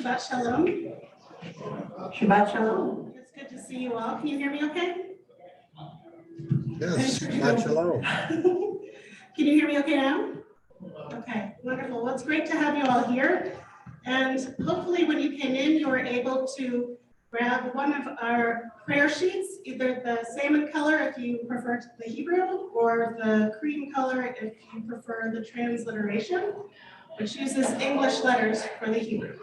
Shabbat Shalom. Shabbat Shalom. It's good to see you all. Can you hear me okay? Yes, Shabbat Shalom. Can you hear me okay now? Okay, wonderful. Well, it's great to have you all here. And hopefully when you came in, you were able to grab one of our prayer sheets, either the salmon color if you prefer the Hebrew, or the cream color if you prefer the transliteration, which uses English letters for the Hebrew.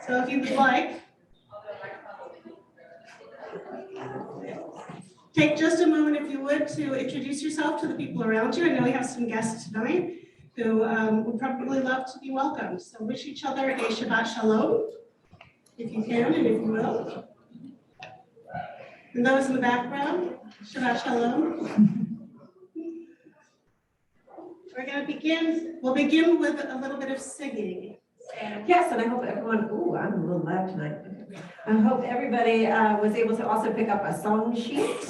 So if you would like, take just a moment, if you would, to introduce yourself to the people around you. I know we have some guests tonight who would probably love to be welcomed. So wish each other a Shabbat Shalom, if you can and if you will. And those in the background, Shabbat Shalom. We're going to begin, we'll begin with a little bit of singing. Yes, and I hope everyone, I'm a little loud tonight. I hope everybody was able to also pick up a song sheet.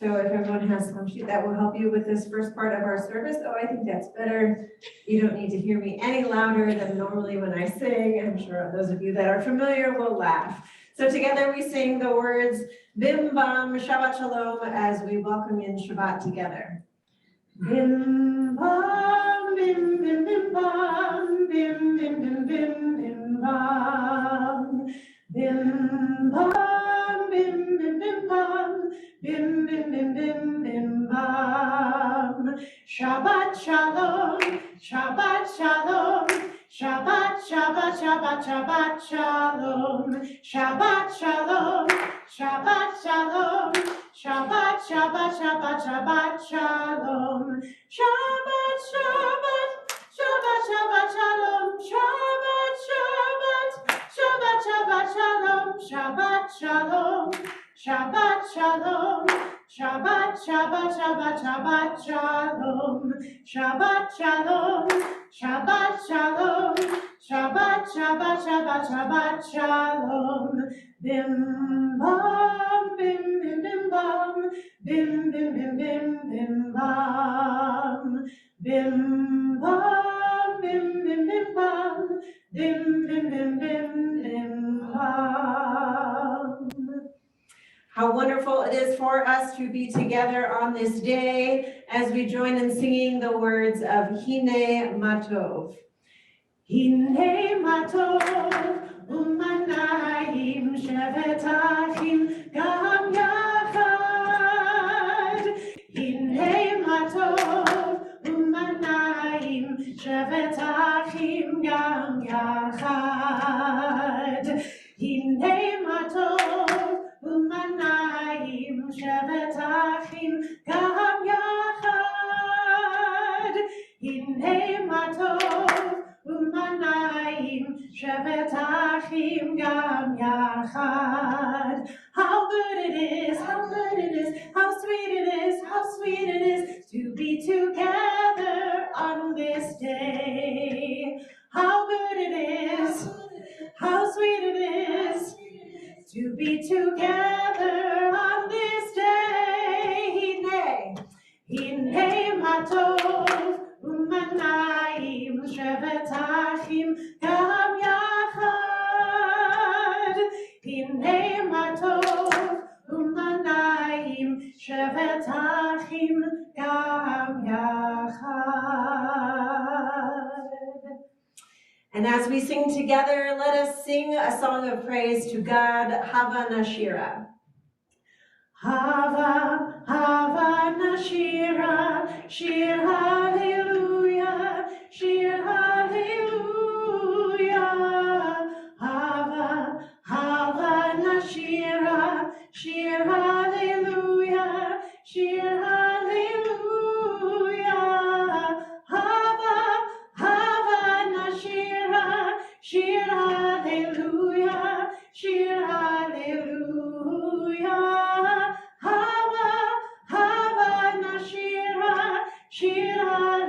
So if everyone has a song sheet, that will help you with this first part of our service. Oh, I think that's better. You don't need to hear me any louder than normally when I sing. I'm sure those of you that are familiar will laugh. So together we sing the words Bim Bam Shabbat Shalom as we welcome in Shabbat together. Bim Bam Bim Bim Bim Bam Bim Bim Bim Bim Bim Bam Bim Bam Bim Bim Bim Bam Bim Bim Bim Bim Bim Bam Shabbat Shalom Shabbat Shalom Shabbat Shabbat Shabbat Shabbat Shalom Shabbat Shalom Shabbat Shalom Shabbat Shabbat Shabbat Shabbat Shalom Shabbat Shabbat Shabbat Shabbat Shalom Shabbat Shabbat Shabbat Shabbat Shalom Shabbat Shalom Shabbat Shalom Shabbat Shabbat Shabbat Shalom Shabbat Shalom Shabbat Shalom Shabbat Shabbat Shalom Bim Bam Bim Bim Bim Bam Bim Bim Bim Bim Bim Bam Bim Bam Bim Bim Bim Bam Bim Bim Bim Bim Bim Bam. How wonderful it is for us to be together on this day as we join in singing the words of Hine Matov. Hine Matov Umanayim Shevet Achim Gam Yachad. Hine Matov Umanayim Shevet Achim Gam Yachad. Hine Matov Umanayim Shevet Achim Gam Yachad. Hine Matov Umanayim Shevet Achim Gam Yachad. How good it is, how good it is, how sweet it is, how sweet it is to be together on this day. How good it is, how sweet it is to be together on this day. Hine Matov Umanayim Shevet Achim Gam Yachad. Hine Matov Umanayim Shevet Achim Gam Yachad. And as we sing together, let us sing a song of praise to God, Hava Nashira. Hava, Hava Nashira, Shir Hallelujah, Shir Hallelujah. Hava, Hava Nashira, Shir Hallelujah, Shir Hallelujah. Hava, Hava Nashira, Shir Hallelujah, Shir Hallelujah. Hava, Hava Nashira, Shir Hallelujah.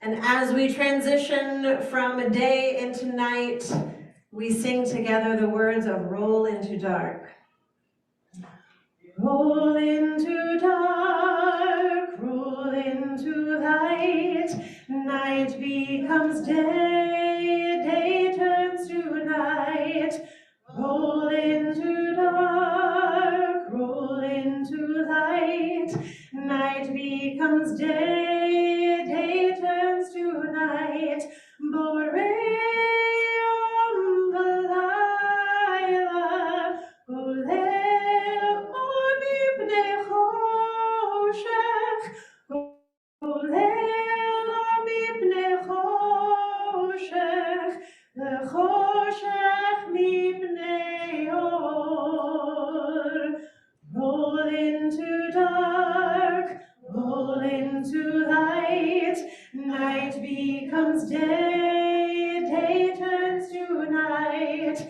And as we transition from day into night, we sing together the words of Roll into Dark. Roll into dark, roll into light, night becomes day, day turns to night. Roll into dark, roll into light, night becomes day, day turns to night. Boreum Balayla, Olel mibnei choshech, Olel mibnei choshech, Choshech mibnei or. Roll into dark, roll into light, night becomes day, day turns to night.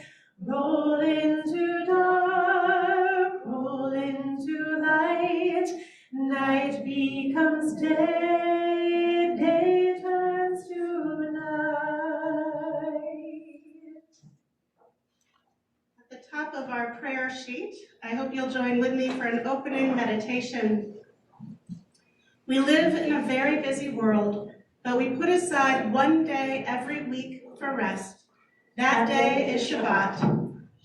Roll into dark, roll into light, night becomes day, day turns to night. At the top of our prayer sheet, I hope you'll join with me for an opening meditation. We live in a very busy world, but we put aside one day every week for rest. That day is Shabbat.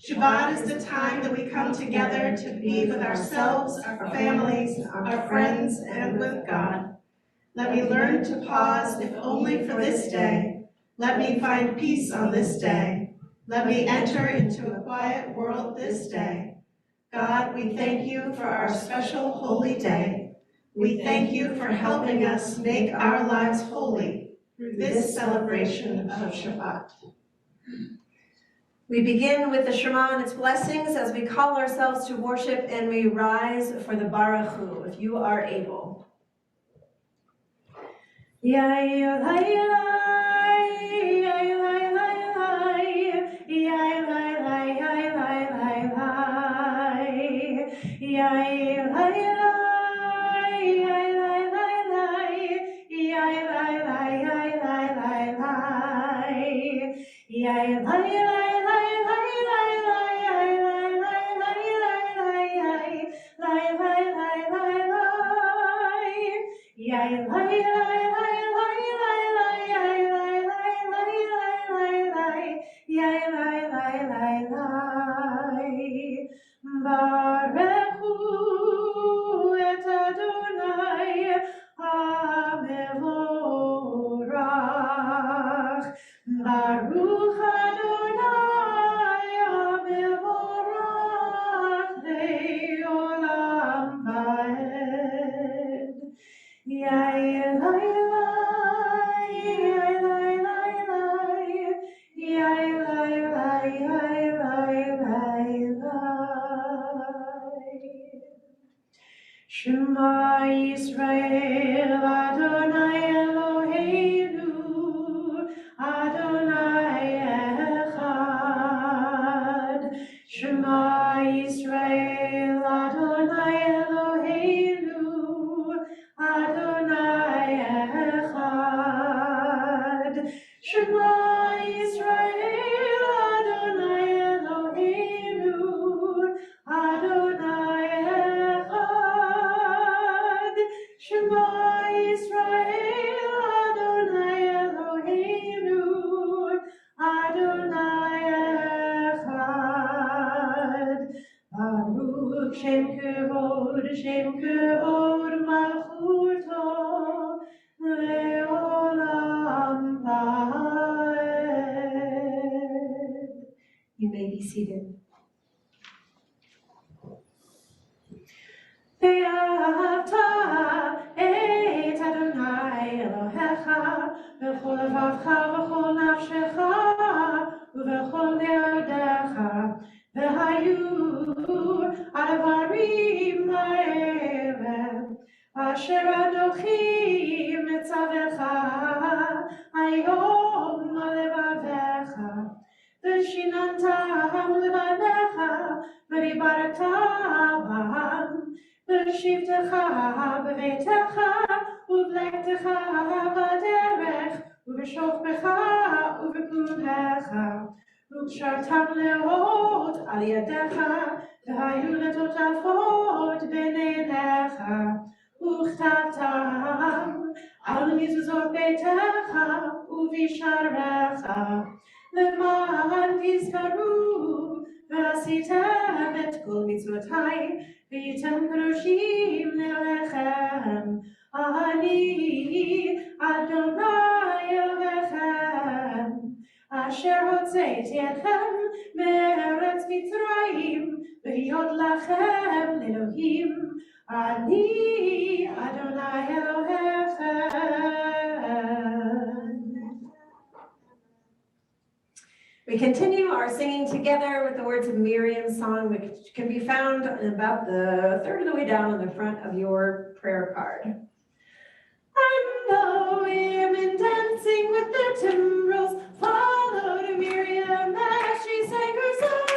Shabbat is the time that we come together to be with ourselves, our families, our friends, and with God. Let me learn to pause, if only for this day. Let me find peace on this day. Let me enter into a quiet world this day. God, we thank you for our special holy day. We thank you for helping us make our lives holy through this celebration of Shabbat. We begin with the Shema and its blessings as we call ourselves to worship, and we rise for the Baruch Hu, if you are able. Barechu et Adonai HaMevorach. Baruch Adonai HaMevorach Le'olam Vaed. Yai lai lai, yai lai lai lai, yai lai lai, yai lai lai lai. Shema Yisrael, Adonai Eloheinu, Adonai Echad. Shema Yisrael, Adonai Eloheinu, Adonai Echad. Shema Yisrael, Adonai Eloheinu, Adonai Echad. Shema Yisrael, Adonai Eloheinu, Adonai Echad. Baruch Shem Kevod Malchuto, Le'olam Vaed. You may be seated. Ve'ahavta et Adonai Elohecha v'chol levavcha v'chol nafshecha v'chol me'odecha v'hayu advarim ha'ele asher Anochi metzavecha hayom levavecha v'shinantam levanecha v'dibarta b'ham V'shivtecha b'veitecha ובלכתך בדרך, ובשוכבך ובפלוגתך, וקשרתם לאות על ידך, והיו לטוטפות בין עיניך, וכתבתם על מזוזות ביתך ובשעריך, למען תזכרו ועשיתם את כל מצוותיי, והייתם קדושים ללכם. אני אדוני אלוהיכם, אשר הוצאתי אתכם מארץ מצרים, להיות לכם לאלוהים. אני אדוני אלוהיכם. We continue our singing together with the words of Miriam's song, which can be found about the third of the way down on the front of your prayer card. And the women dancing with their timbrels followed Miriam as she sang her song.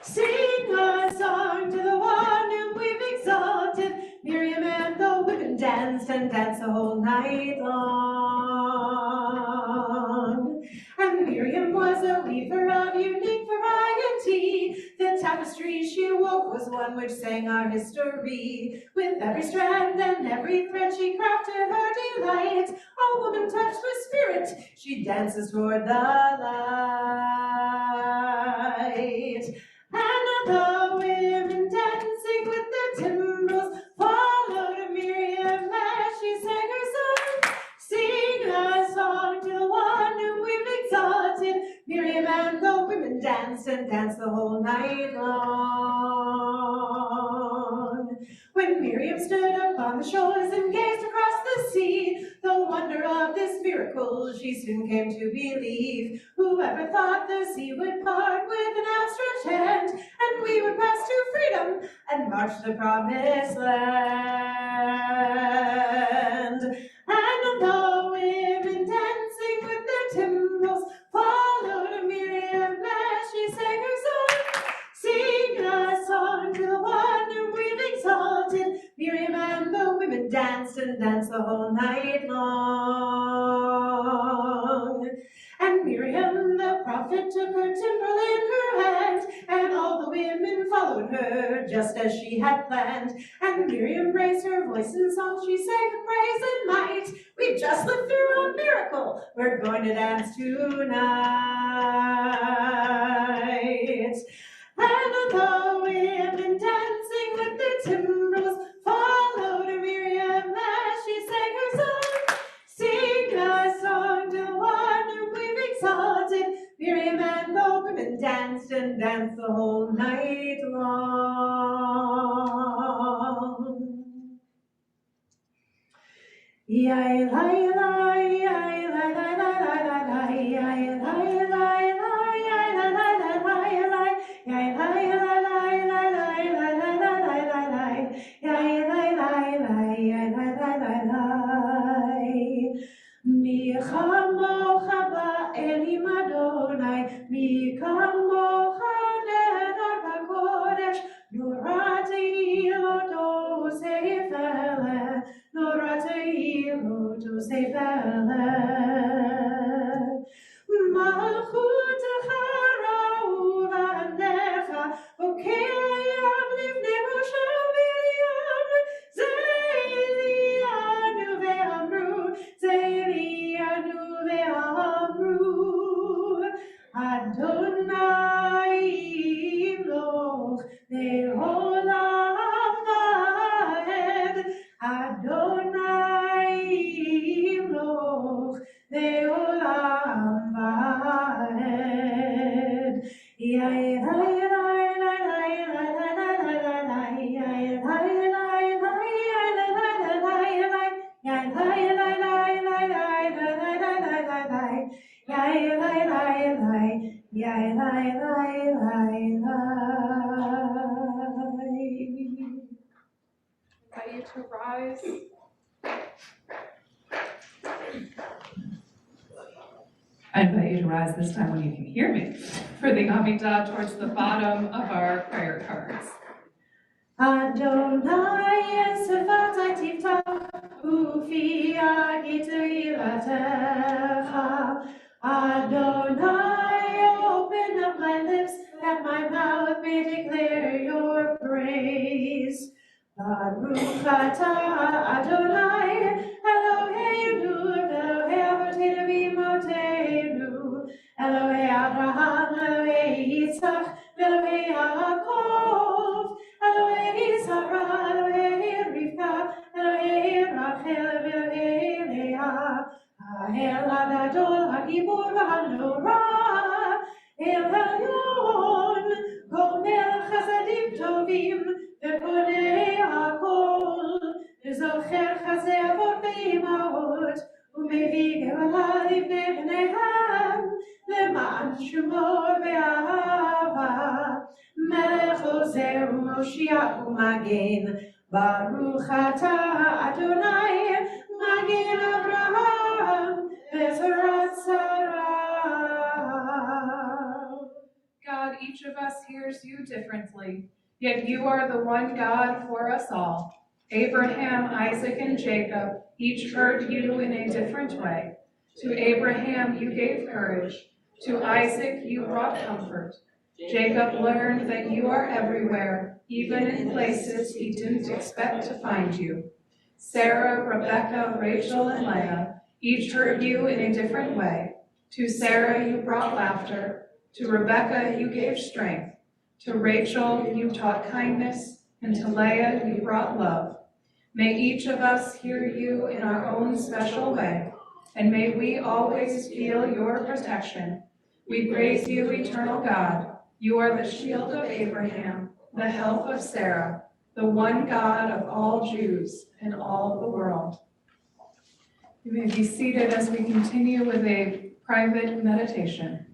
Sing a song to the one whom we've exalted. Miriam and the women danced and danced the whole night long. And Miriam was a weaver of unique variety. The tapestry she wove was one which sang our history. With every strand and every thread she crafted her delight. A woman touched with spirit, she dances toward the light. And the women dancing with their timbrels followed Miriam as she sang her song. Sing a song to the one whom we've exalted. Miriam and the women danced and danced the whole night long. When Miriam stood upon the shores and gazed across the sea, the wonder of this miracle she soon came to believe. Whoever thought the sea would part with an outstretched hand, and we would pass to freedom and march to the promised land. And the women dancing with their timbrels followed Miriam as she sang her song. Sing a song to the one whom we've exalted. Miriam and the women danced and danced the whole night long. And Miriam the prophet took her timbrel in her hand, and all the women followed her just as she had planned. And Miriam raised her voice in song, she sang with praise and might. We've just lived through a miracle, we're going to dance tonight. And the women dancing with their timbrels followed Miriam as she sang her song. Sing a song to the one whom we've exalted. Miriam and the women danced and danced the whole night long. Yai lai lai, yai lai lai lai lai lai, yai lai lai lai, yai lai lai lai lai lai, yai lai lai lai lai lai lai lai lai lai lai, yai lai lai lai, yai lai lai lai lai. Mi chamocha ba'elim Adonai, mi chamocha nedar b'kodesh, Noratei lo tosefele, Noratei lo tosefele. Malchutecha ra'uvanecha, okeyam livnei Moshe Miriam, Zeilianu ve'amru, Zeilianu ve'amru, Adonai imloch le'olam va'ed, Adonai imloch le'olam va'ed. Yai lai lai lai lai lai lai lai lai lai, yai lai lai lai, yai lai lai lai lai, yai lai lai lai lai lai lai lai lai lai lai, yai lai lai lai, yai lai lai lai lai. Invite you to rise. I invite you to rise this time when you can hear me for the Amidah towards the bottom of our prayer cards. Adonai esefat tifta, Ufia Giturilatecha. Adonai, open up my lips, that my mouth may declare your praise. Baruch atah Adonai, Eloheinu, Elohei Avotenu v'Imotenu, Elohei Abraham, Elohei Yitzchak, Elohei Yaakov, Elohei Sarah, Elohei Rivka, Elohei Rachel, Elohei Leah, Ha'el Gadol, Hagibor v'Hanorah, El Elyon, Gomer Chasadim Tovim, Ve'Ponei Hakol, V'Zocher Chasei Avot Ve'Imahot, U'Mevii Geula Livnei Bneihem, Le'man Shemo Ve'ahava, Melech Ozer U'Moshiach U'Magen, Baruch atah Adonai, Magen Avraham, Ve'Zorat Sarah. God, each of us hears you differently, yet you are the one God for us all. Abraham, Isaac, and Jacob each heard you in a different way. To Abraham you gave courage. To Isaac you brought comfort. Jacob learned that you are everywhere, even in places he didn't expect to find you. Sarah, Rebecca, Rachel, and Leah each heard you in a different way. To Sarah you brought laughter. To Rebecca you gave strength. To Rachel you taught kindness. And to Leah you brought love. May each of us hear you in our own special way, and may we always feel your protection. We praise you, eternal God. You are the shield of Abraham, the help of Sarah, the one God of all Jews and all the world. You may be seated as we continue with a private meditation.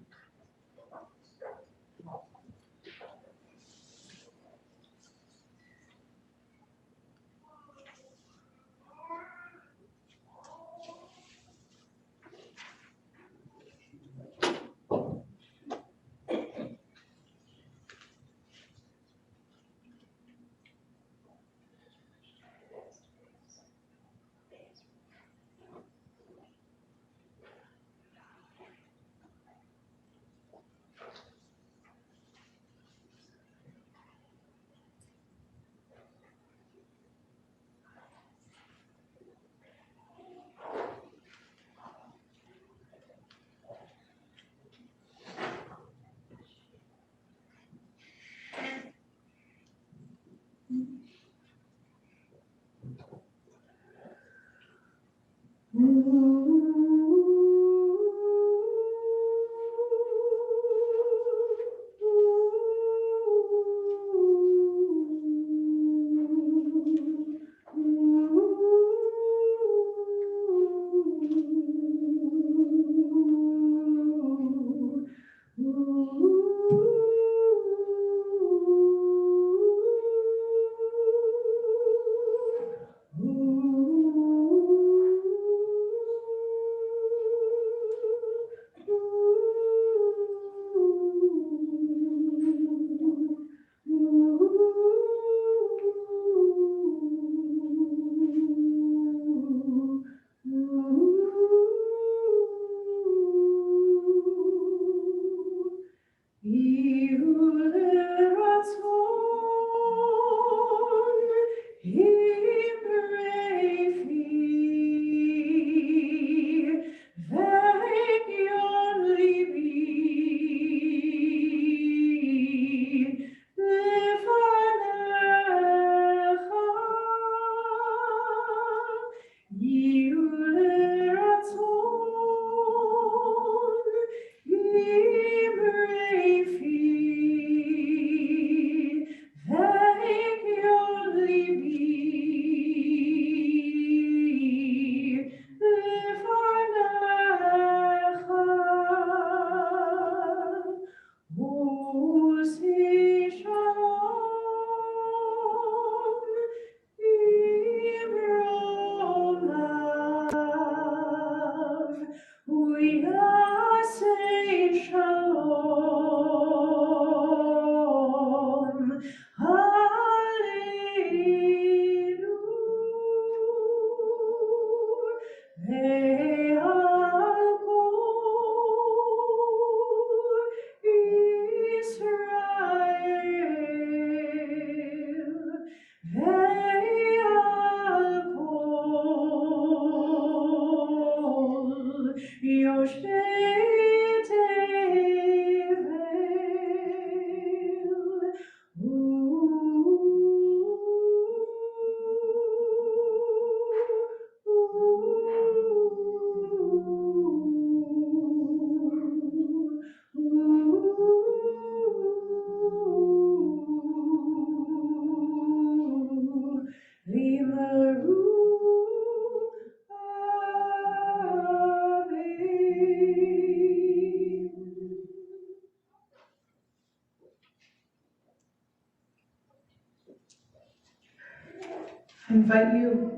I invite you.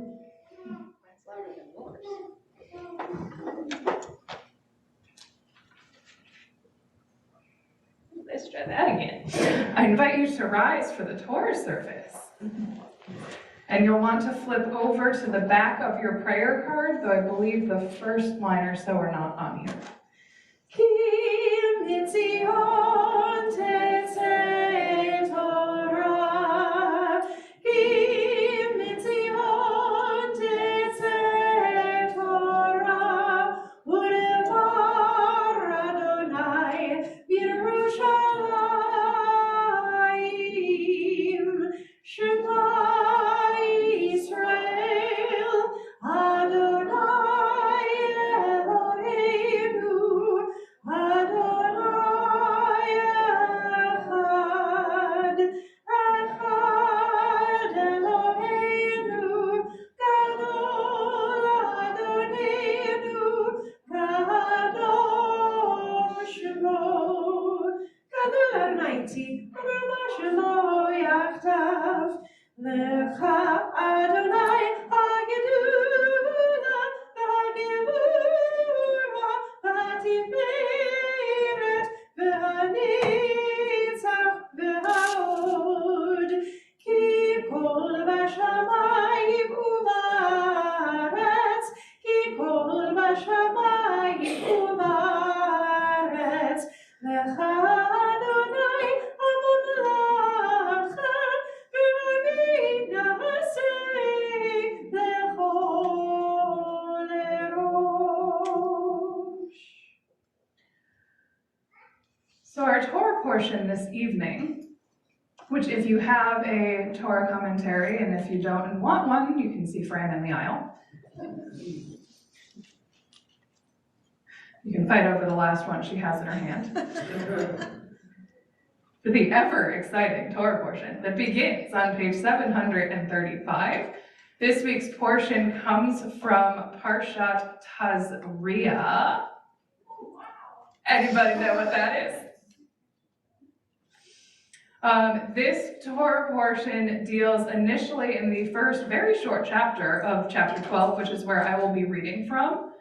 Let's try that again. I invite you to rise for the Torah service. And you'll want to flip over to the back of your prayer card, though I believe the first line or so are not on here. Ki mitzion tetzei Torah, Ki mitzion tetzei Torah, u'devar Adonai b'Yerushalayim, Shema Yisrael, Adonai Eloheinu, Adonai Echad, Echad Eloheinu, Gadol Adonenu, Gadol Shemo, Gadol Adonai, Gadol Shemo Yachtav, Lecha Adonai Hagedula, Hagevura, Hatiferet, V'hanitzach, V'haod, Ki kol v'shamayim u'va'aretz, Ki kol v'shamayim u'va'aretz, Lecha Adonai הממלכה, ורבים נעשה לכל ראש. So our Torah portion this evening, which if you have a Torah commentary, and if you don't and want one, you can see Fran in the aisle. You can fight over the last one she has in her hand. For the ever exciting Torah portion that begins on page 735. This week's portion comes from Parshat Tazria. Anybody know what that is? This Torah portion deals initially in the first very short chapter of chapter 12, which is where I will be reading from,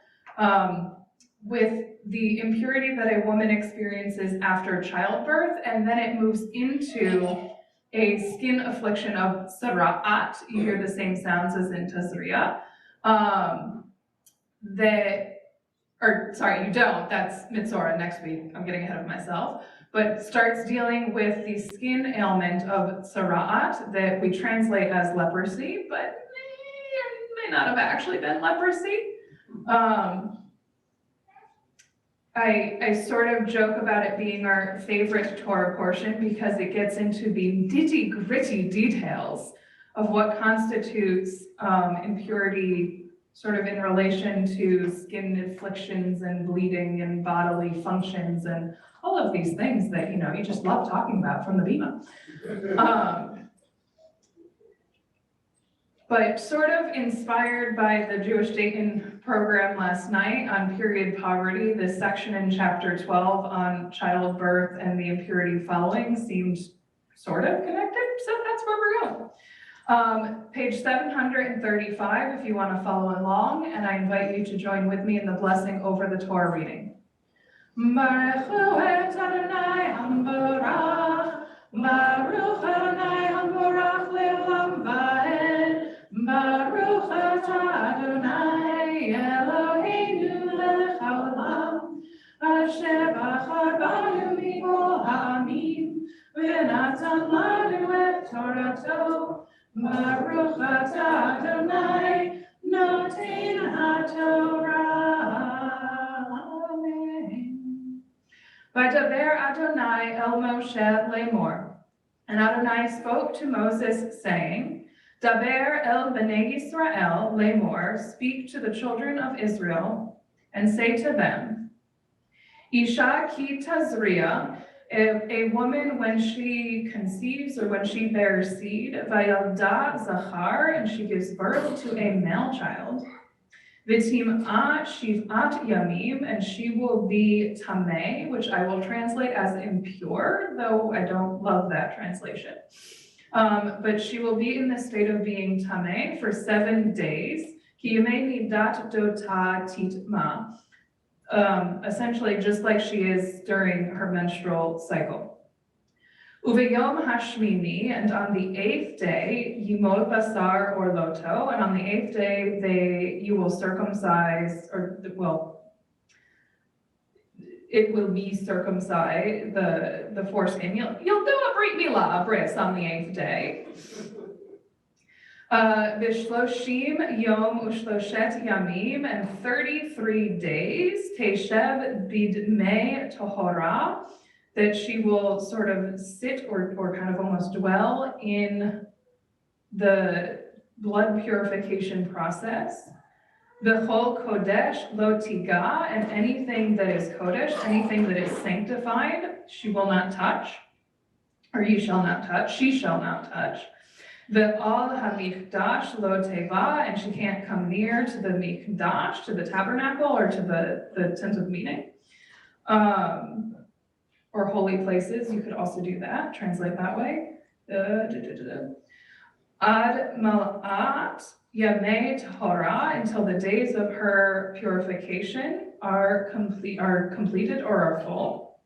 with the impurity that a woman experiences after childbirth, and then it moves into a skin affliction of sara'at. You hear the same sounds as in Tazria. You don't, that's Mitzorah next week. I'm getting ahead of myself. But starts dealing with the skin ailment of sara'at that we translate as leprosy, but may not have actually been leprosy. I sort of joke about it being our favorite Torah portion because it gets into the nitty-gritty details of what constitutes impurity sort of in relation to skin afflictions and bleeding and bodily functions and all of these things that, you just love talking about from the Bima. But sort of inspired by the Jewish Dayton program last night on period poverty, this section in chapter 12 on childbirth and the impurity following seemed sort of connected, so that's where we're going. Page 735, if you want to follow along, and I invite you to join with me in the blessing over the Torah reading. Baruch et Adonai Hambarach, Baruch Adonai Hambarach le'olam va'ed, Baruch atah Adonai Elohim. Baruch atah Adonai, noten haTorah. Amen. Vaydaber Adonai el Moshe lemor. And Adonai spoke to Moses, saying, Daber el bnei Yisrael lemor, speak to the children of Israel, and say to them, Isha ki tazria, a woman when she conceives or when she bears seed, vayalda zachar, and she gives birth to a male child, v'tim'ah shiv'at yamim, and she will be tameh, which I will translate as impure, though I don't love that translation. But she will be in the state of being tameh for 7 days. Ki yemei nidat dota titma. Essentially just like she is during her menstrual cycle. Uveyom hashmini, and on the 8th day, yimod basar or loto, and on the 8th day you will circumcise, or well, it will be circumcised, the foreskin. You'll do a brit milah, a bris, on the 8th day. V'shloshim yom ushloshet yamim, and 33 days, teshev bidmei tohora, that she will sort of sit or kind of almost dwell in the blood purification process. V'chol kodesh lo tiga, and anything that is kodesh, anything that is sanctified, she will not touch, or you shall not touch, she shall not touch. Ve'al hamikdash lo teva, and she can't come near to the mikdash, to the tabernacle, or to the tent of meeting, or holy places. You could also do that, translate that way. Ad mal'at yamei tahora, until the days of her purification are completed or are full.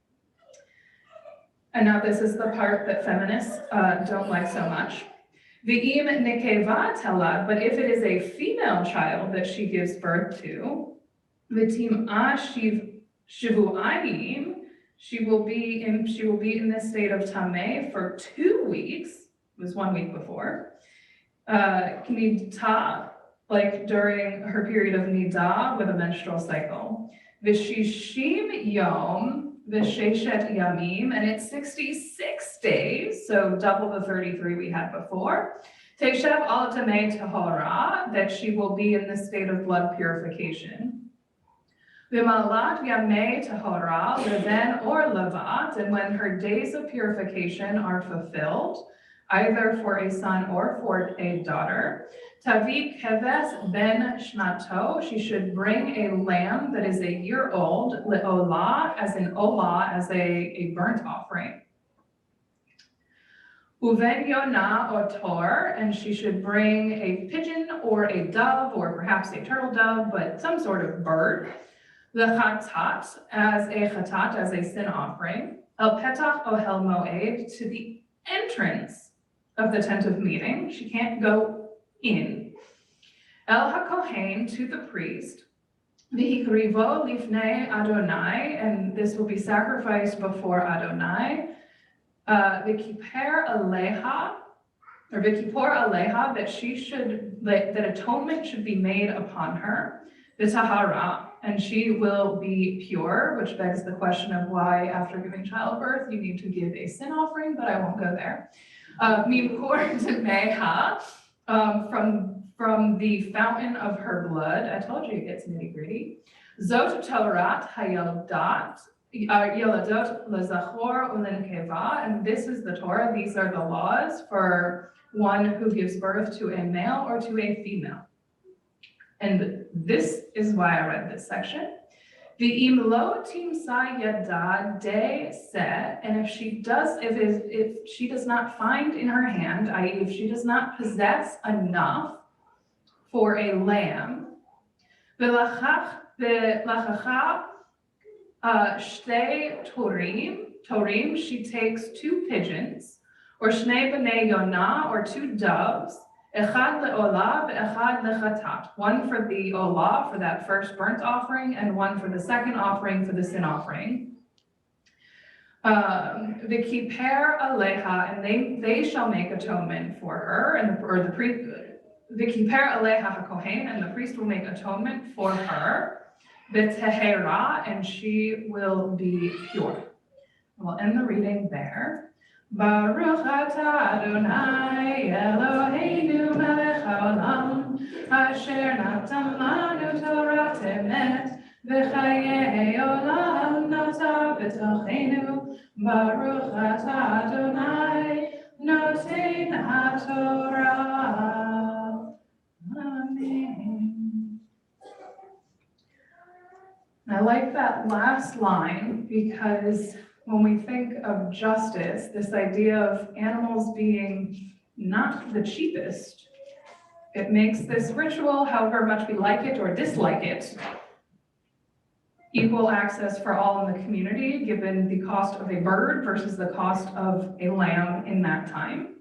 And now this is the part that feminists don't like so much. V'im nekeva telad, but if it is a female child that she gives birth to, v'tim'ah shivu'ayim, she will be in this state of tameh for 2 weeks. It was 1 week before. Nidta, like during her period of nidah with a menstrual cycle. V'shishim yom v'sheshet yamim, and it's 66 days, so double the 33 we had before. Teshev al tameh tahora, that she will be in the state of blood purification. V'malat yamei tahora, leven or levat, and when her days of purification are fulfilled, either for a son or for a daughter, tavi keves ben shnato, she should bring a lamb that is a year old, le'olah, as an olah, as a burnt offering. Uven yonah otor, and she should bring a pigeon or a dove, or perhaps a turtle dove, but some sort of bird. The chatat, as a sin offering. El petach ohel moed, to the entrance of the tent of meeting. She can't go in. El hakohen, to the priest. V'hikrivo lifnei Adonai, and this will be sacrificed before Adonai. V'kiper aleha, or v'kipor aleha, that atonement should be made upon her. V'tahara, and she will be pure, which begs the question of why, after giving childbirth, you need to give a sin offering, but I won't go there. Mimkor meha, from the fountain of her blood. I told you it gets nitty gritty. Zot Torat hayaldat, yaladot lezachor ulenkeva, and this is the Torah. These are the laws for one who gives birth to a male or to a female. And this is why I read this section. V'im lo timsa yada de se, and if she does not find in her hand, i.e. if she does not possess enough for a lamb, v'lachacha shtei torim, she takes 2 pigeons, or shnei b'nei yonah, or 2 doves, echad le'olah ve'echad lechatat, one for the olah, for that first burnt offering, and one for the second offering, for the sin offering. V'kiper aleha, and they shall make atonement for her, or the priest, V'kiper aleha hakohen, and the priest will make atonement for her. V'tehera, and she will be pure. We'll end the reading there. Baruch atah Adonai Eloheinu melech haolam, asher natan lanu Torah emet, v'chayei olam nata b'tochenu. Baruch atah Adonai noten haTorah. Amen. I like that last line because when we think of justice, this idea of animals being not the cheapest, it makes this ritual, however much we like it or dislike it, equal access for all in the community, given the cost of a bird versus the cost of a lamb in that time.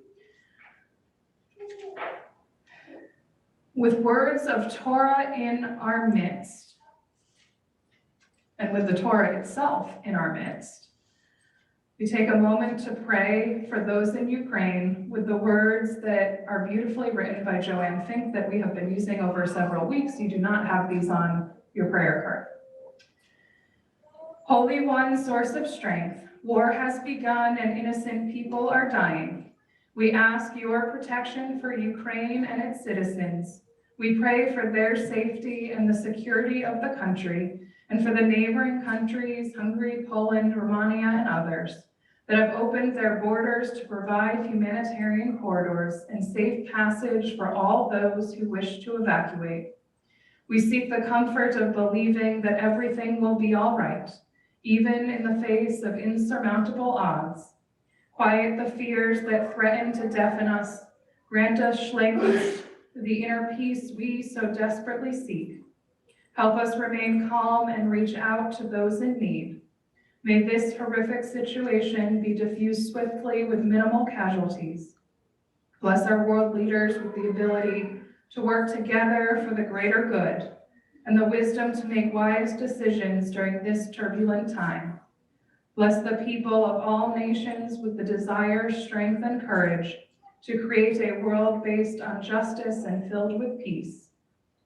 With words of Torah in our midst, and with the Torah itself in our midst, we take a moment to pray for those in Ukraine with the words that are beautifully written by Joanne Fink that we have been using over several weeks. You do not have these on your prayer card. Holy One, source of strength, war has begun and innocent people are dying. We ask your protection for Ukraine and its citizens. We pray for their safety and the security of the country, and for the neighboring countries, Hungary, Poland, Romania, and others, that have opened their borders to provide humanitarian corridors and safe passage for all those who wish to evacuate. We seek the comfort of believing that everything will be all right, even in the face of insurmountable odds. Quiet the fears that threaten to deafen us. Grant us shlemus, the inner peace we so desperately seek. Help us remain calm and reach out to those in need. May this horrific situation be diffused swiftly with minimal casualties. Bless our world leaders with the ability to work together for the greater good and the wisdom to make wise decisions during this turbulent time. Bless the people of all nations with the desire, strength, and courage to create a world based on justice and filled with peace.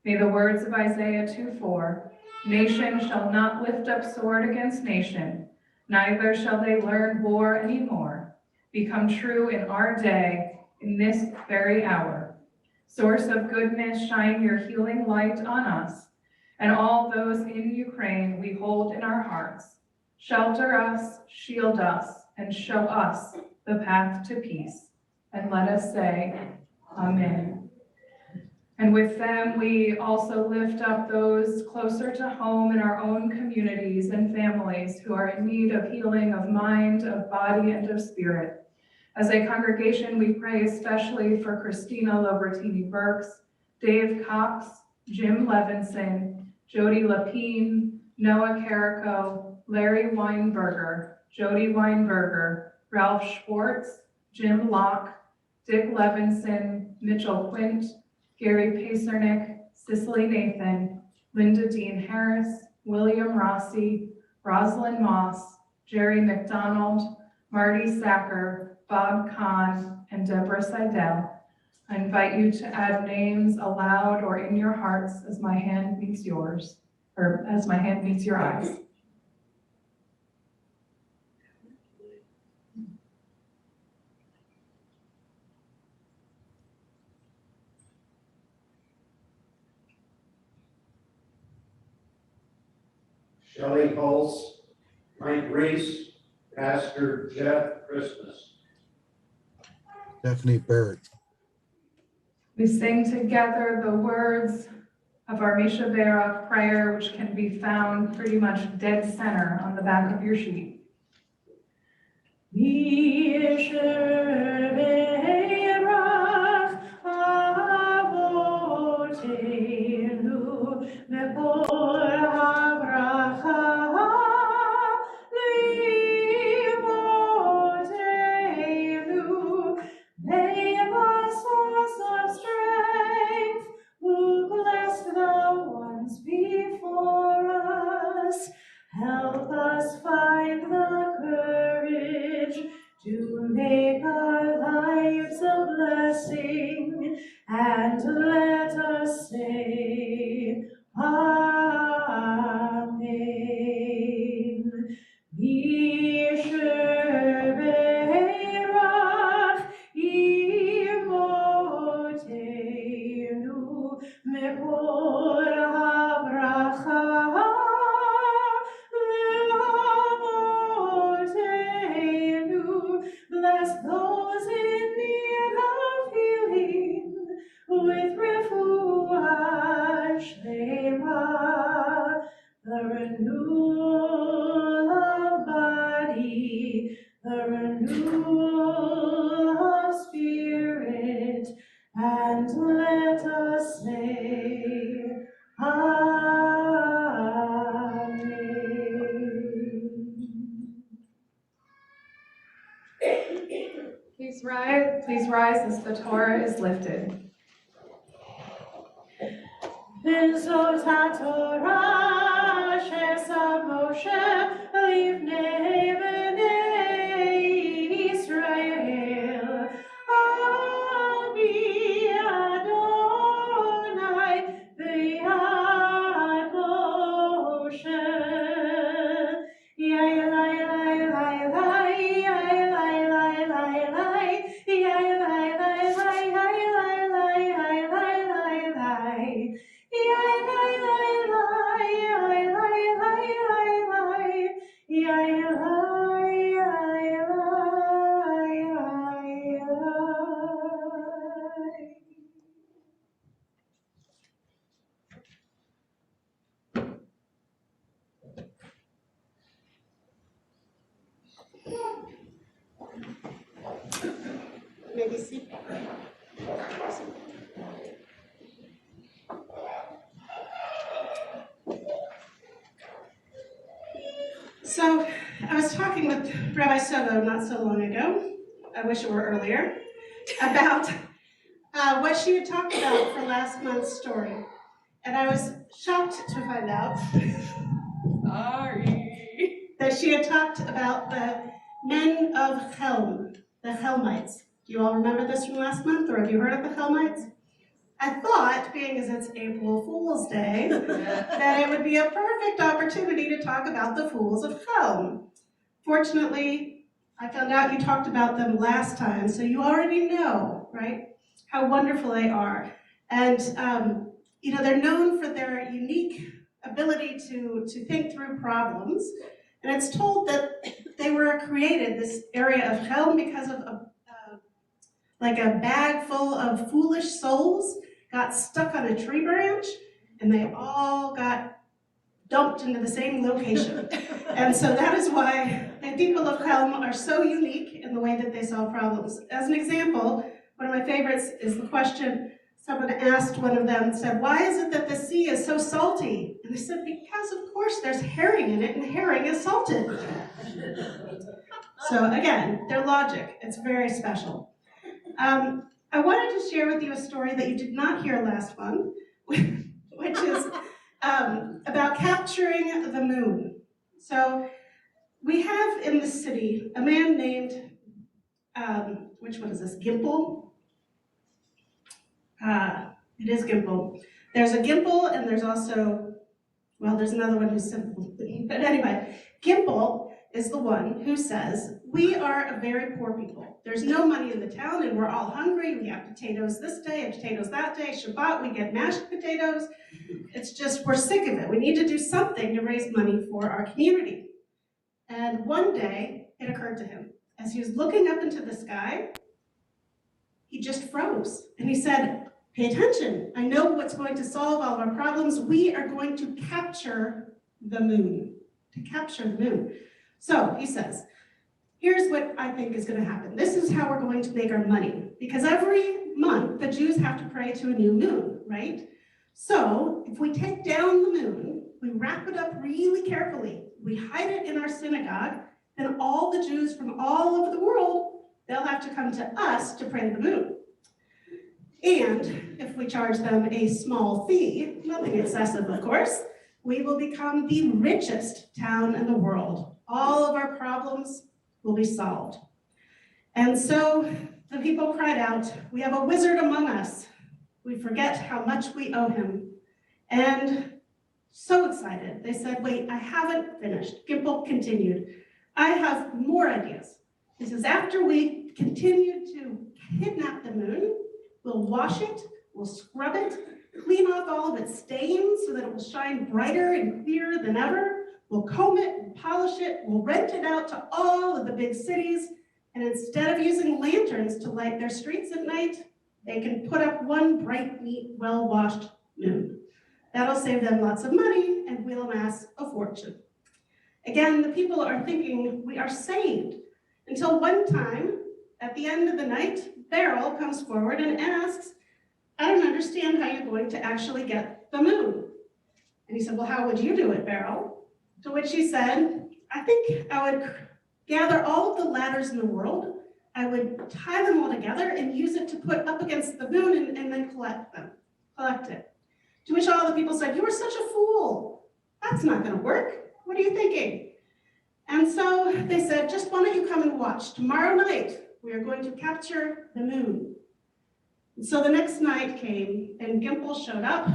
May the words of Isaiah 2:4, nation shall not lift up sword against nation, neither shall they learn war anymore, become true in our day, in this very hour. Source of goodness, shine your healing light on us and all those in Ukraine we hold in our hearts. Shelter us, shield us, and show us the path to peace. And let us say, Amen. And with them, we also lift up those closer to home in our own communities and families who are in need of healing of mind, of body, and of spirit. As a congregation, we pray especially for Christina Lobertini Burks, Dave Cox, Jim Levinson, Jody Lapine, Noah Carrico, Larry Weinberger, Jody Weinberger, Ralph Schwartz, Jim Locke, Dick Levinson, Mitchell Quint, Gary Pacernick, Cicely Nathan, Linda Dean Harris, William Rossi, Rosalind Moss, Jerry McDonald, Marty Sacker, Bob Kahn, and Deborah Seidel. I invite you to add names aloud or in your hearts as my hand meets yours, or as my hand meets your eyes. Shelley Pulse, Frank Reese, Pastor Jeff Christmas. Stephanie Barrett. We sing together the words of our Misha Berach prayer, which can be found pretty much dead center on the back of your sheet. Misha Berach Avotenu Mekol Havracha Livotenu. They are source of strength, who blessed the ones before us. Help us find the courage the renewal of body, the renewal of spirit, and let us say, Amen. Please rise as the Torah is lifted. V'zot haTorah she'asa Moshe livnei bnei Yisrael. Ani Adonai v'yad Moshe. Yai, lai, lai, lai, lai, yai, lai, lai, lai, lai, yai, lai, lai, lai, yai, lai, lai, lai, lai, lai, lai. Maybe see. So I was talking with Rabbi Sobo not so long ago, I wish it were earlier, about what she had talked about for last month's story. And I was shocked to find out that she had talked about the men of Helm, the Helmites. Do you all remember this from last month, or have you heard of the Helmites? I thought, being as it's April Fool's Day, that it would be a perfect opportunity to talk about the Fools of Helm. Fortunately, I found out you talked about them last time, so you already know, right, how wonderful they are. And, they're known for their unique ability to think through problems. And it's told that they were created, this area of Helm, because of a bag full of foolish souls got stuck on a tree branch, and they all got dumped into the same location. And so that is why the people of Helm are so unique in the way that they solve problems. As an example, one of my favorites is the question someone asked one of them, said, "Why is it that the sea is so salty?" And they said, "Because of course there's herring in it, and herring is salted." So again, their logic, it's very special. I wanted to share with you a story that you did not hear last month, which is about capturing the moon. So we have in the city a man named, which one is this, Gimple? It is Gimple. There's a Gimple, and there's also, well, there's another one who's simple. But anyway, Gimple is the one who says, we are a very poor people. There's no money in the town, and we're all hungry. We have potatoes this day and potatoes that day. Shabbat, we get mashed potatoes. It's just, we're sick of it. We need to do something to raise money for our community. And one day, it occurred to him, as he was looking up into the sky, he just froze. And he said, pay attention. I know what's going to solve all of our problems. We are going to capture the moon. To capture the moon. So he says, here's what I think is going to happen. This is how we're going to make our money. Because every month, the Jews have to pray to a new moon, right? So if we take down the moon, we wrap it up really carefully, we hide it in our synagogue, then all the Jews from all over the world, they'll have to come to us to pray to the moon. And if we charge them a small fee, nothing excessive, of course, we will become the richest town in the world. All of our problems will be solved. And so the people cried out, we have a wizard among us. We forget how much we owe him. And so excited, they said, wait, I haven't finished. Gimple continued, I have more ideas. He says, after we continue to kidnap the moon, we'll wash it, we'll scrub it, clean off all of its stains so that it will shine brighter and clearer than ever. We'll comb it, we'll polish it, we'll rent it out to all of the big cities. And instead of using lanterns to light their streets at night, they can put up one bright, neat, well-washed moon. That'll save them lots of money and will amass a fortune. Again, the people are thinking we are saved until one time at the end of the night, Beryl comes forward and asks, I don't understand how you're going to actually get the moon. And he said, well, how would you do it, Beryl? To which he said, I think I would gather all of the ladders in the world, I would tie them all together and use it to put up against the moon and then collect it. To which all the people said, you are such a fool. That's not gonna work. What are you thinking? And so they said, just why don't you come and watch? Tomorrow night, we are going to capture the moon. And so the next night came and Gimple showed up.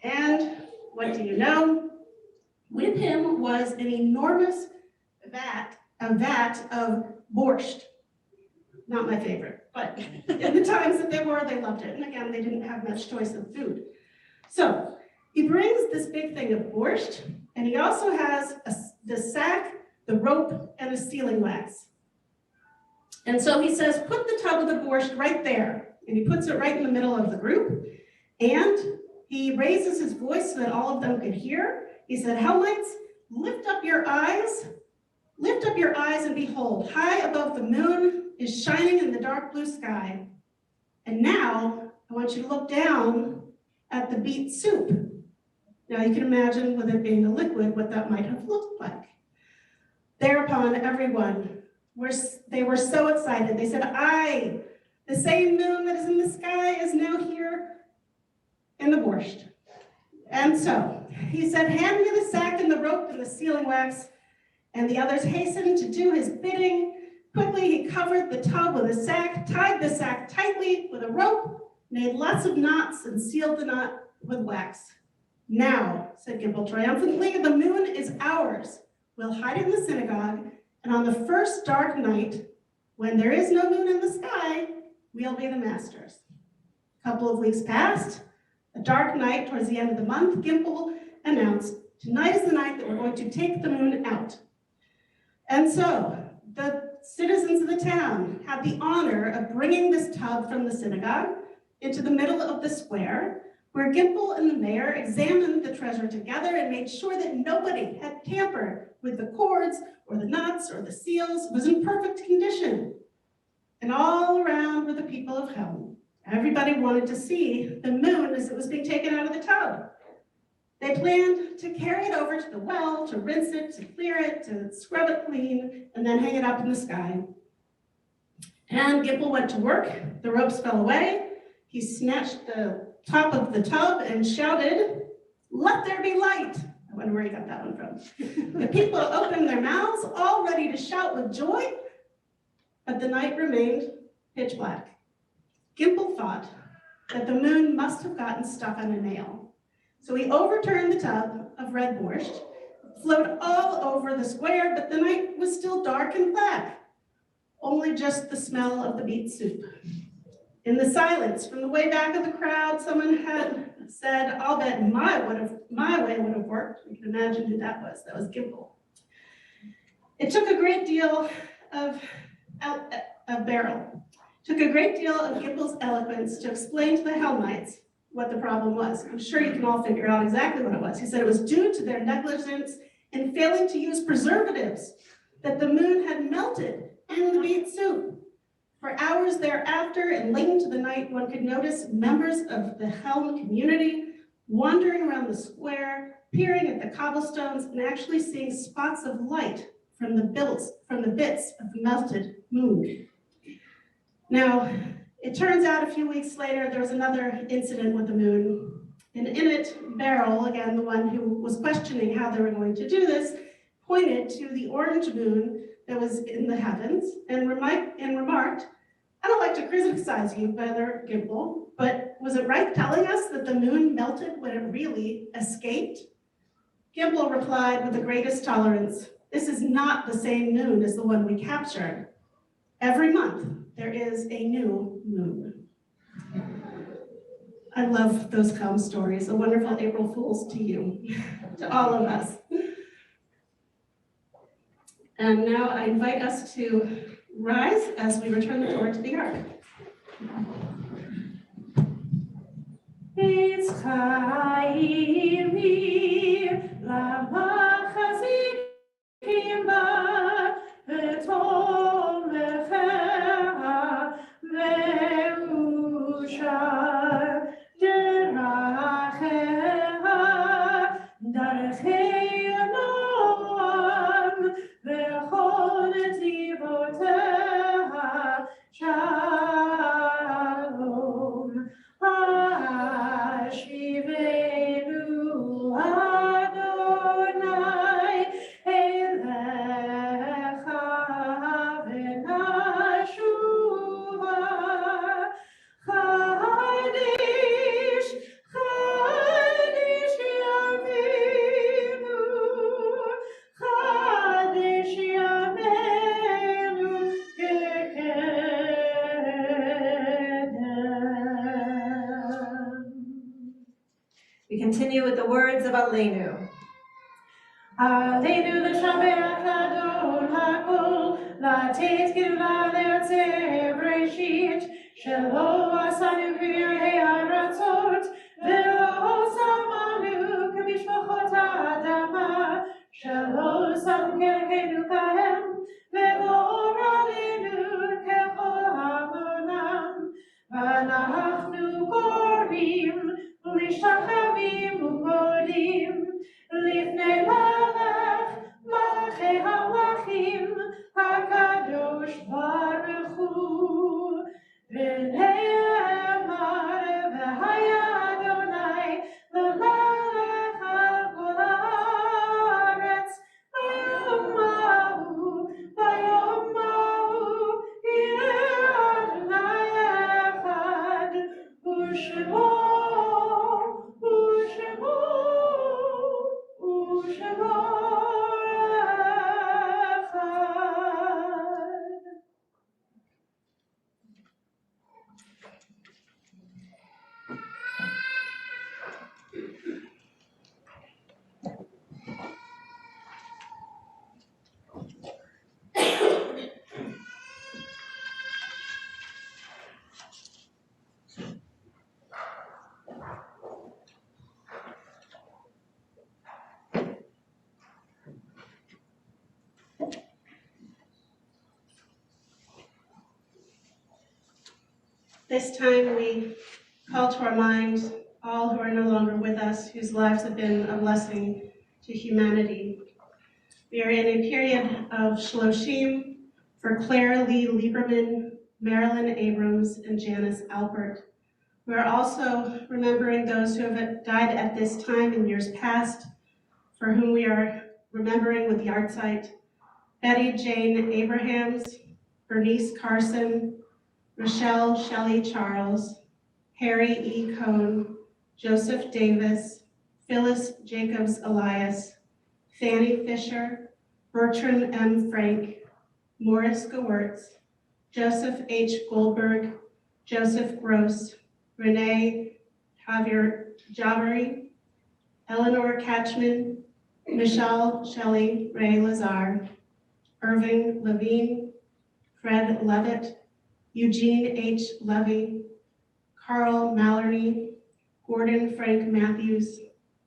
And what do you know? With him was an enormous vat of borscht. Not my favorite, but in the times that they loved it. And again, they didn't have much choice of food. So he brings this big thing of borscht, and he also has the sack, the rope, and a sealing wax. And so he says, put the tub of the borscht right there. And he puts it right in the middle of the group. And he raises his voice so that all of them could hear. He said, Helmites, lift up your eyes and behold, high above the moon is shining in the dark blue sky. And now I want you to look down at the beet soup. Now you can imagine, with it being a liquid, what that might have looked like. Thereupon everyone, they were so excited. They said, aye, the same moon that is in the sky is now here in the borscht. And so he said, hand me the sack and the rope and the sealing wax. And the others hastened to do his bidding. Quickly he covered the tub with a sack, tied the sack tightly with a rope, made lots of knots and sealed the knot with wax. Now, said Gimple triumphantly, the moon is ours. We'll hide in the synagogue, and on the first dark night, when there is no moon in the sky, we'll be the masters. A couple of weeks passed. A dark night towards the end of the month, Gimple announced, tonight is the night that we're going to take the moon out. And so the citizens of the town had the honor of bringing this tub from the synagogue into the middle of the square, where Gimple and the mayor examined the treasure together and made sure that nobody had tampered with the cords or the nuts or the seals. It was in perfect condition. And all around were the people of Helm. Everybody wanted to see the moon as it was being taken out of the tub. They planned to carry it over to the well, to rinse it, to clear it, to scrub it clean, and then hang it up in the sky. And Gimple went to work. The ropes fell away. He snatched the top of the tub and shouted, let there be light. I wonder where he got that one from. The people opened their mouths, all ready to shout with joy, but the night remained pitch black. Gimple thought that the moon must have gotten stuck on a nail. So he overturned the tub of red borscht, flowed all over the square, but the night was still dark and black, only just the smell of the beet soup. In the silence, from the way back of the crowd, someone had said, I'll bet my way would have worked. You can imagine who that was. That was Gimple. It took a great deal of Beryl. Took a great deal of Gimple's eloquence to explain to the Helmites what the problem was. I'm sure you can all figure out exactly what it was. He said it was due to their negligence in failing to use preservatives, that the moon had melted in the beet soup. For hours thereafter and late into the night, one could notice members of the Helm community wandering around the square, peering at the cobblestones, and actually seeing spots of light from the bits of the melted moon. Now, it turns out a few weeks later, there was another incident with the moon. And in it, Beryl, again, the one who was questioning how they were going to do this, pointed to the orange moon that was in the heavens and remarked, I don't like to criticize you, Brother Gimple, but was it right telling us that the moon melted when it really escaped? Gimple replied with the greatest tolerance, this is not the same moon as the one we captured. Every month, there is a new moon. I love those calm stories. A wonderful April Fool's to you, to all of us. And now I invite us to rise as we return the torch to the ark. It's Chaimi, Lama Chazikim Ba, V'Tov Lecha, Ve'ushar, Derachecha, Darechei Noam, Ve'chol Tzivotech, Shalom. Ashivenu Adonai Elecha v'nashuva Chadish, Chadish Yameinu Chadish Yameinu We continue with the words of Aleinu. Aleinu l'shabeach l'adon l'kol, l'tet gilva l'erzeh breshit, shelo asanu pirei haratzot, ve'lo samanu k'mishpachot ha'adama, shelo samu kelkenu kahem, ve'gor aleinu kechol hamonam, v'anachnu korim, u'mishtachavim u'modim, לפני מלך, מלכי המלכים, הקדוש ברוך הוא. ונאמר, והיה אדוני למלך על כל הארץ, ביום ההוא, יהיה אדוני אחד, ושמו This time we call to our mind all who are no longer with us, whose lives have been a blessing to humanity. We are in a period of Shloshim for Claire Lee Lieberman, Marilyn Abrams, and Janice Alpert. We are also remembering those who have died at this time in years past, for whom we are remembering with yahrzeit: Betty Jane Abrahams, Bernice Carson, Rochelle Shelley Charles, Harry E. Cohn, Joseph Davis, Phyllis Jacobs Elias, Fanny Fisher, Bertrand M. Frank, Morris Gewirtz, Joseph H. Goldberg, Joseph Gross, Renee Javari, Eleanor Catchman, Michelle Shelley Ray Lazar, Irving Levine, Fred Levitt, Eugene H. Levy, Carl Mallory, Gordon Frank Matthews,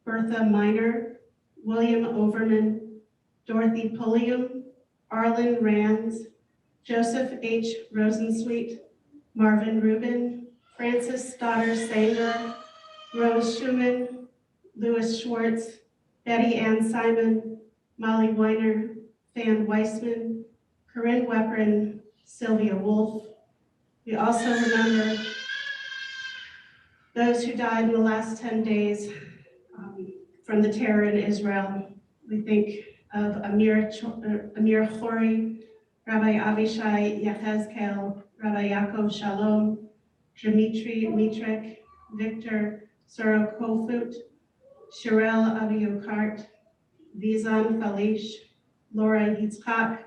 Bertha Miner, William Overman, Dorothy Pulliam, Arlen Rands, Joseph H. Rosensweet, Marvin Rubin, Francis Stoddard Sanger, Rose Schumann, Louis Schwartz, Betty Ann Simon, Molly Weiner, Fan Weissman, Corinne Weprin, Sylvia Wolf. We also remember those who died in the last 10 days from the terror in Israel. We think of Amir Khoury, Rabbi Avishai Yechezkel, Rabbi Yaakov Shalom, Dmitry Mitrek, Victor Sorokofut, Sherelle Aviokart, Vizan Falish, Laura Yitzchak,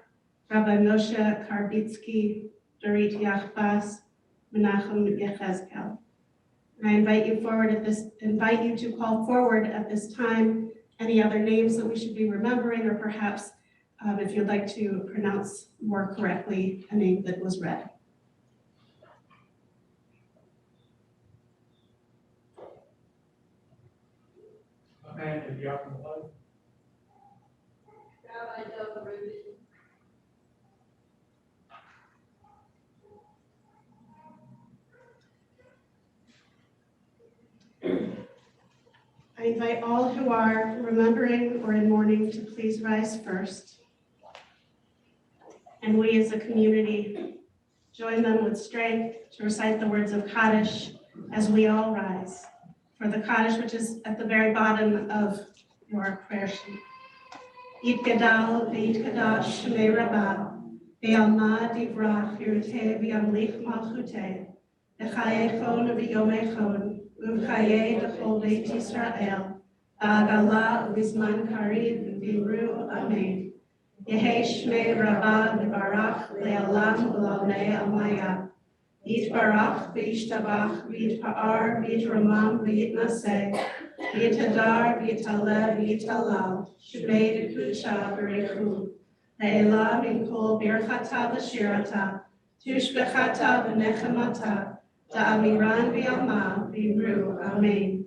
Rabbi Moshe Karbitsky, Dorit Yachbas, Menachem Yechezkel. And I invite you to call forward at this time any other names that we should be remembering, or perhaps if you'd like to pronounce more correctly a name that was read. man to be up in the blood. I invite all who are remembering or in mourning to please rise first. And we as a community join them with strength to recite the words of Kaddish as we all rise. For the Kaddish, which is at the very bottom of your prayer sheet. Yit Gadal, V'yit Kadash, Shmei Rabbah, V'yalma Divrach, Yirteh, V'yamlich Malchuteh, V'chayechon, V'yomechon, V'chayeh D'chol Beit Yisrael, V'agala, V'zman Karim, V'imru, Amen. Yehei Shmei Rabbah, V'barach, Le'alam, V'lalmei Amaya. Yitbarach, V'yishtabach, V'yitpa'ar, V'yitramam, V'yitnaseh, V'yitadar, V'yitaleh, V'yitalal, Shebei D'kudsha B'rechu, Le'elah Minkol Birchata V'shirata, Tushbechata V'nechemata, Da'amiran V'yalma, V'imru, Amen.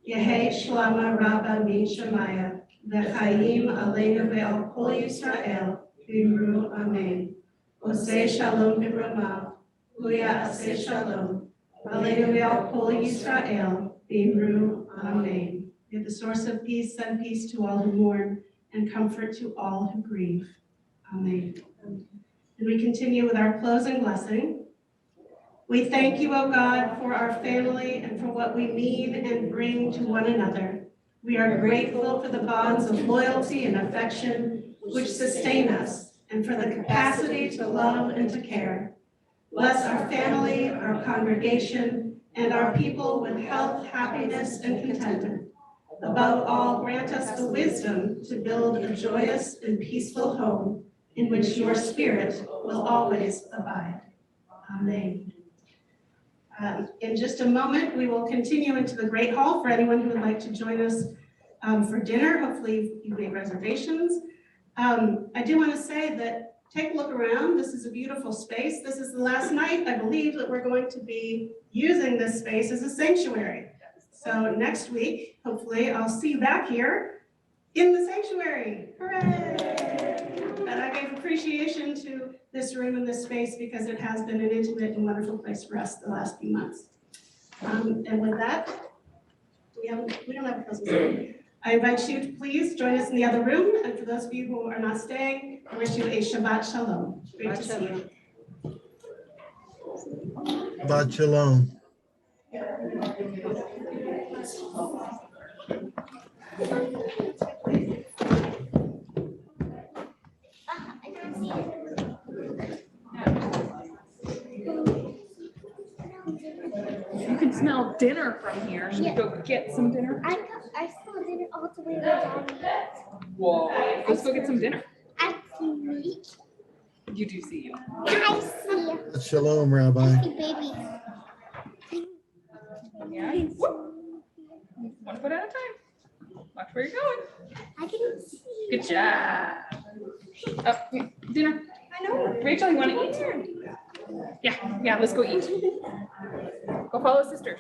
Yehei Shlama Rabba Min Shemaya, V'chaim Aleinu Ve'al Kol Yisrael, V'imru, Amen. Oseh Shalom B'ramav, Huya Aseh Shalom, Aleinu Ve'al Kol Yisrael, V'imru, Amen. May the source of peace send peace to all who mourn and comfort to all who grieve. Amen. And we continue with our closing blessing. We thank you, O God, for our family and for what we need and bring to one another. We are grateful for the bonds of loyalty and affection which sustain us and for the capacity to love and to care. Bless our family, our congregation, and our people with health, happiness, and contentment. Above all, grant us the wisdom to build a joyous and peaceful home in which your spirit will always abide. Amen. In just a moment, we will continue into the Great Hall for anyone who would like to join us for dinner. Hopefully you've made reservations. I do want to say that take a look around. This is a beautiful space. This is the last night, I believe, that we're going to be using this space as a sanctuary. So next week, hopefully, I'll see you back here in the sanctuary. Hooray! And I give appreciation to this room and this space because it has been an intimate and wonderful place for us the last few months. And with that, we don't have a closing statement. I invite you to please join us in the other room. And for those of you who are not staying, I wish you a Shabbat Shalom. Great to see you. Shabbat Shalom. You can smell dinner from here. Should we go get some dinner? I saw dinner all the way to Daddy. Whoa. Let's go get some dinner. I see me. You do see you. I see. Shabbat Shalom, Rabbi. I see baby. Yeah. Whoop. One foot at a time. Watch where you're going. I can see. Good job. Oh, dinner. I know. Rachel, you want to eat? Yeah, let's go eat. Go follow sisters.